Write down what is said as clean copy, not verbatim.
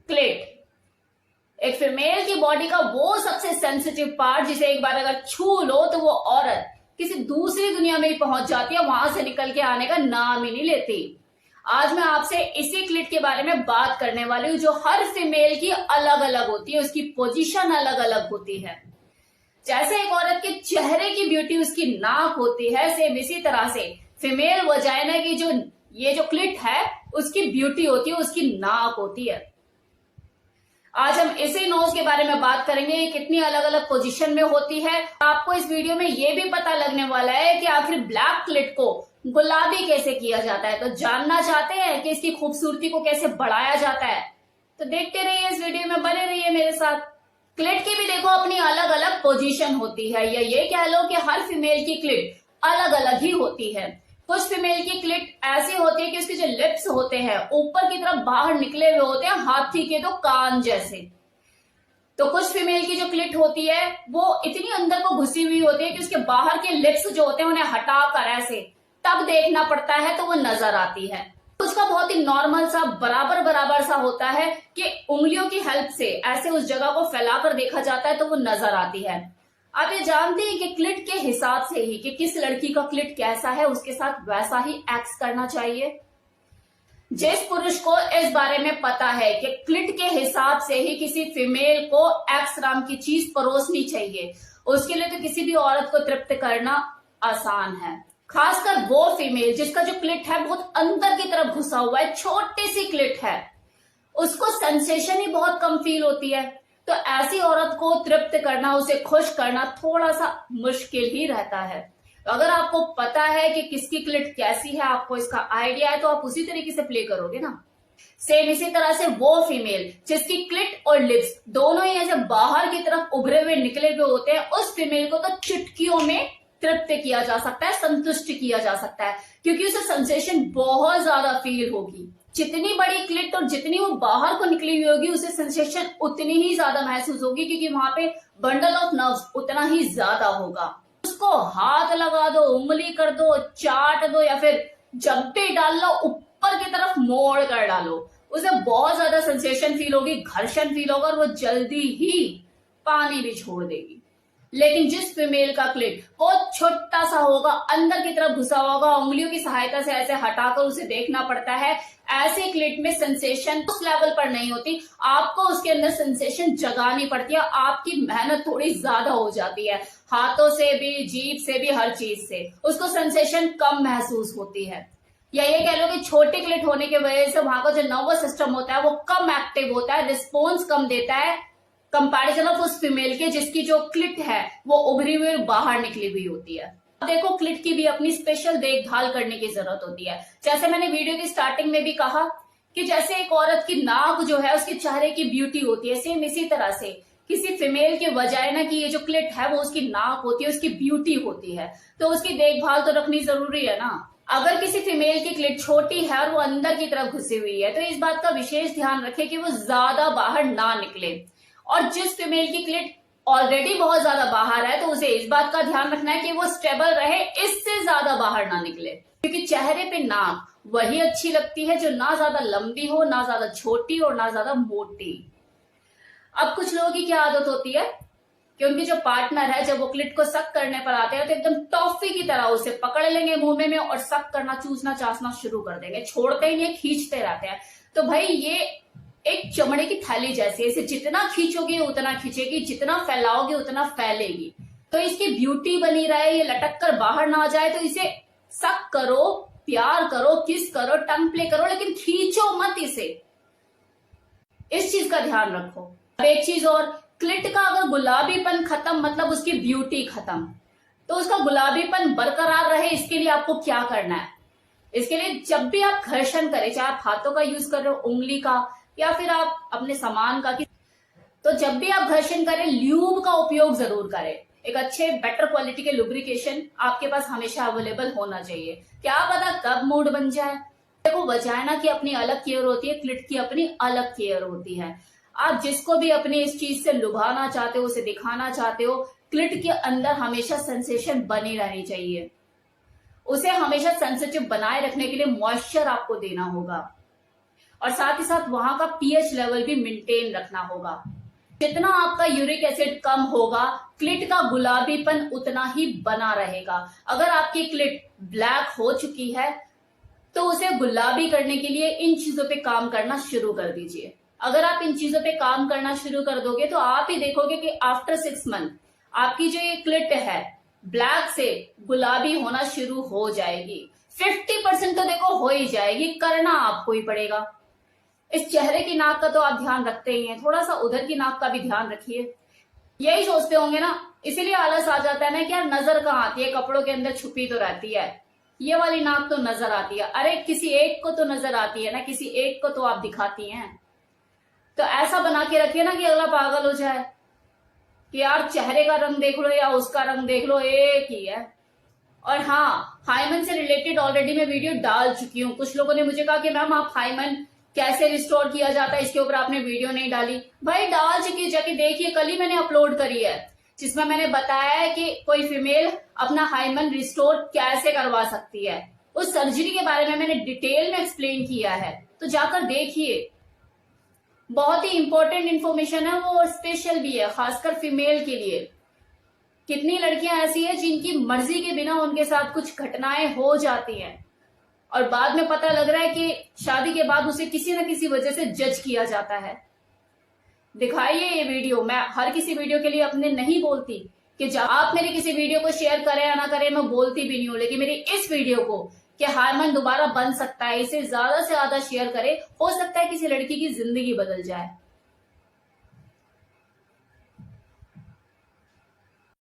क्लिट एक फीमेल की बॉडी का वो सबसे सेंसिटिव पार्ट जिसे एक बार अगर छू लो तो वो औरत किसी दूसरी दुनिया में ही पहुंच जाती है, वहां से निकल के आने का नाम ही नहीं लेती। आज मैं आपसे इसी क्लिट के बारे में बात करने वाली हूँ, जो हर फीमेल की अलग अलग होती है, उसकी पोजीशन अलग अलग होती है। जैसे एक औरत के चेहरे की ब्यूटी उसकी नाक होती है, सेम इसी तरह से फीमेल वजाइना की जो क्लिट है उसकी ब्यूटी होती है, उसकी नाक होती है। आज हम इसी नोज के बारे में बात करेंगे, ये कितनी अलग अलग पोजीशन में होती है। आपको इस वीडियो में ये भी पता लगने वाला है कि आखिर ब्लैक क्लिट को गुलाबी कैसे किया जाता है। तो जानना चाहते हैं कि इसकी खूबसूरती को कैसे बढ़ाया जाता है, तो देखते रहिए, इस वीडियो में बने रहिए मेरे साथ। क्लिट की भी देखो अपनी अलग अलग पोजीशन होती है, या ये कह लो कि हर फीमेल की क्लिट अलग अलग ही होती है। कुछ फीमेल की क्लिट ऐसी होती है कि उसके जो लिप्स होते हैं ऊपर की तरफ बाहर निकले हुए होते हैं, हाथी के तो कान जैसे। तो कुछ फीमेल की जो क्लिट होती है वो इतनी अंदर को घुसी हुई होती है कि उसके बाहर के लिप्स जो होते हैं उन्हें हटाकर ऐसे तब देखना पड़ता है तो वो नजर आती है। उसका बहुत ही नॉर्मल सा बराबर बराबर सा होता है कि उंगलियों की हेल्प से ऐसे उस जगह को फैलाकर देखा जाता है तो वो नजर आती है। आप ये जानते हैं कि क्लिट के हिसाब से ही कि किस लड़की का क्लिट कैसा है, उसके साथ वैसा ही एक्ट करना चाहिए। जिस पुरुष को इस बारे में पता है कि क्लिट के हिसाब से ही किसी फीमेल को एक्स नाम की चीज परोसनी चाहिए, उसके लिए तो किसी भी औरत को तृप्त करना आसान है। खासकर वो फीमेल जिसका जो क्लिट है बहुत अंदर की तरफ घुसा हुआ है, छोटी सी क्लिट है, उसको सेंसेशन ही बहुत कम फील होती है। तो ऐसी औरत को तृप्त करना, उसे खुश करना थोड़ा सा मुश्किल ही रहता है। तो अगर आपको पता है कि किसकी क्लिट कैसी है, आपको इसका आइडिया है, तो आप उसी तरीके से प्ले करोगे ना। सेम इसी तरह से वो फीमेल जिसकी क्लिट और लिप्स दोनों ही ऐसे बाहर की तरफ उभरे हुए निकले हुए होते हैं, उस फीमेल को तो चुटकियों में तृप्त किया जा सकता है, संतुष्ट किया जा सकता है, क्योंकि उसे सेंसेशन बहुत ज्यादा फील होगी। जितनी बड़ी क्लिट और जितनी वो बाहर को निकली हुई होगी, उसे सेंसेशन उतनी ही ज्यादा महसूस होगी, क्योंकि वहां पे बंडल ऑफ नर्व्स उतना ही ज्यादा होगा। उसको हाथ लगा दो, उंगली कर दो, चाट दो, या फिर जब्बे डाल लो, ऊपर की तरफ मोड़ कर डालो, उसे बहुत ज्यादा सेंसेशन फील होगी, घर्षण फील होगा और वो जल्दी ही पानी भी छोड़ देगी। लेकिन जिस फीमेल का क्लिट बहुत छोटा सा होगा, अंदर की तरफ घुसा होगा, उंगलियों की सहायता से ऐसे हटाकर उसे देखना पड़ता है, ऐसे क्लिट में सेंसेशन उस लेवल पर नहीं होती, आपको उसके अंदर सेंसेशन जगानी पड़ती है। आपकी मेहनत थोड़ी ज्यादा हो जाती है, हाथों से भी, जीभ से भी, हर चीज से उसको सेंसेशन कम महसूस होती है। या ये कह लो कि छोटी क्लिट होने की वजह से वहां का जो नर्वस सिस्टम होता है वो कम एक्टिव होता है, रिस्पॉन्स कम देता है कंपैरिजन ऑफ उस फीमेल के जिसकी जो क्लिट है वो उभरी हुई और बाहर निकली हुई होती है। देखो, क्लिट की भी अपनी स्पेशल देखभाल करने की जरूरत होती है। जैसे मैंने वीडियो की स्टार्टिंग में भी कहा कि जैसे एक औरत की नाक जो है उसके चेहरे की ब्यूटी होती है, सेम इसी तरह से किसी फीमेल के वजाइना की ये जो क्लिट है वो उसकी नाक होती है, उसकी ब्यूटी होती है। तो उसकी देखभाल तो रखनी जरूरी है ना। अगर किसी फीमेल की क्लिट छोटी है और वो अंदर की तरफ घुसी हुई है, तो इस बात का विशेष ध्यान रखें कि वो ज्यादा बाहर ना निकले। और जिस फीमेल की क्लिट ऑलरेडी बहुत ज्यादा बाहर है, तो उसे इस बात का ध्यान रखना है कि वो स्टेबल रहे, इससे ज्यादा बाहर ना निकले, क्योंकि चेहरे पे नाक वही अच्छी लगती है जो ना ज्यादा लंबी हो, ना ज्यादा छोटी और ना ज्यादा मोटी। अब कुछ लोगों की क्या आदत होती है कि उनकी जो पार्टनर है, जब वो क्लिट को सक करने पर आते हैं तो एकदम टॉफी की तरह उसे पकड़ लेंगे मुंह में और सक करना, चूसना, चासना शुरू कर देंगे, छोड़ते ही नहीं, खींचते रहते हैं। तो भाई ये एक चमड़े की थैली जैसी है, इसे जितना खींचोगे उतना खींचेगी, जितना फैलाओगे उतना फैलेगी। तो इसकी ब्यूटी बनी रहे, ये लटक कर बाहर ना आ जाए, तो इसे सक करो, प्यार करो, किस करो, टंग प्ले करो, लेकिन खींचो मत इसे। इस चीज का ध्यान रखो। अब एक चीज और, क्लिट का अगर गुलाबीपन खत्म मतलब उसकी ब्यूटी खत्म, तो उसका गुलाबीपन बरकरार रहे, इसके लिए आपको क्या करना है? इसके लिए जब भी आप घर्षण करें, चाहे आप हाथों का यूज कर रहे हो, उंगली का, या फिर आप अपने सामान का, तो जब भी आप घर्षण करें ल्यूब का उपयोग जरूर करें। एक अच्छे बेटर क्वालिटी के लुब्रिकेशन आपके पास हमेशा अवेलेबल होना चाहिए। क्या पता कब मूड बन जाए। देखो, वजाइना की अपनी अलग केयर होती है, क्लिट की अपनी अलग केयर होती है। आप जिसको भी अपनी इस चीज से लुभाना चाहते हो, उसे दिखाना चाहते हो, क्लिट के अंदर हमेशा सेंसेशन बनी रहनी चाहिए। उसे हमेशा सेंसिटिव बनाए रखने के लिए मॉइस्चर आपको देना होगा। और साथ ही साथ वहां का पीएच लेवल भी मेंटेन रखना होगा। जितना आपका यूरिक एसिड कम होगा, क्लिट का गुलाबीपन उतना ही बना रहेगा। अगर आपकी क्लिट ब्लैक हो चुकी है तो उसे गुलाबी करने के लिए इन चीजों पे काम करना शुरू कर दीजिए। अगर आप इन चीजों पे काम करना शुरू कर दोगे तो आप ही देखोगे कि आफ्टर 6 मंथ आपकी जो ये क्लिट है ब्लैक से गुलाबी होना शुरू हो जाएगी। 50% तो देखो हो ही जाएगी, करना आपको ही पड़ेगा। इस चेहरे की नाक का तो आप ध्यान रखते ही हैं, थोड़ा सा उधर की नाक का भी ध्यान रखिए। यही सोचते होंगे ना, इसीलिए आलस आ जाता है ना कि यार नजर कहाँ आती है, कपड़ों के अंदर छुपी तो रहती है, ये वाली नाक तो नजर आती है। अरे किसी एक को तो नजर आती है ना, किसी एक को तो आप दिखाती हैं। तो ऐसा बना के रखिए ना कि अगला पागल हो जाए कि यार चेहरे का रंग देख लो या उसका रंग देख लो, एक ही है। और हाँ, हाइमन से रिलेटेड ऑलरेडी मैं वीडियो डाल चुकी हूँ। कुछ लोगों ने मुझे कहा कि मैम आप हाइमन कैसे रिस्टोर किया जाता है, इसके ऊपर आपने वीडियो नहीं डाली। भाई डाल चुकी, जाके देखिए, कल ही मैंने अपलोड करी है, जिसमें मैंने बताया है कि कोई फीमेल अपना हाइमन रिस्टोर कैसे करवा सकती है। उस सर्जरी के बारे में मैंने डिटेल में एक्सप्लेन किया है, तो जाकर देखिए। बहुत ही इंपॉर्टेंट इंफॉर्मेशन है वो, और स्पेशल भी है खासकर फीमेल के लिए। कितनी लड़कियां ऐसी है जिनकी मर्जी के बिना उनके साथ कुछ घटनाएं हो जाती हैं और बाद में पता लग रहा है कि शादी के बाद उसे किसी न किसी वजह से जज किया जाता है। दिखाइए ये वीडियो। मैं हर किसी वीडियो के लिए अपने नहीं बोलती कि आप मेरे किसी वीडियो को शेयर करें या ना करें, मैं बोलती भी नहीं हूँ, लेकिन मेरी इस वीडियो को कि हार्मोन दोबारा बन सकता है, इसे ज्यादा से ज्यादा शेयर करें, हो सकता है किसी लड़की की जिंदगी बदल जाए।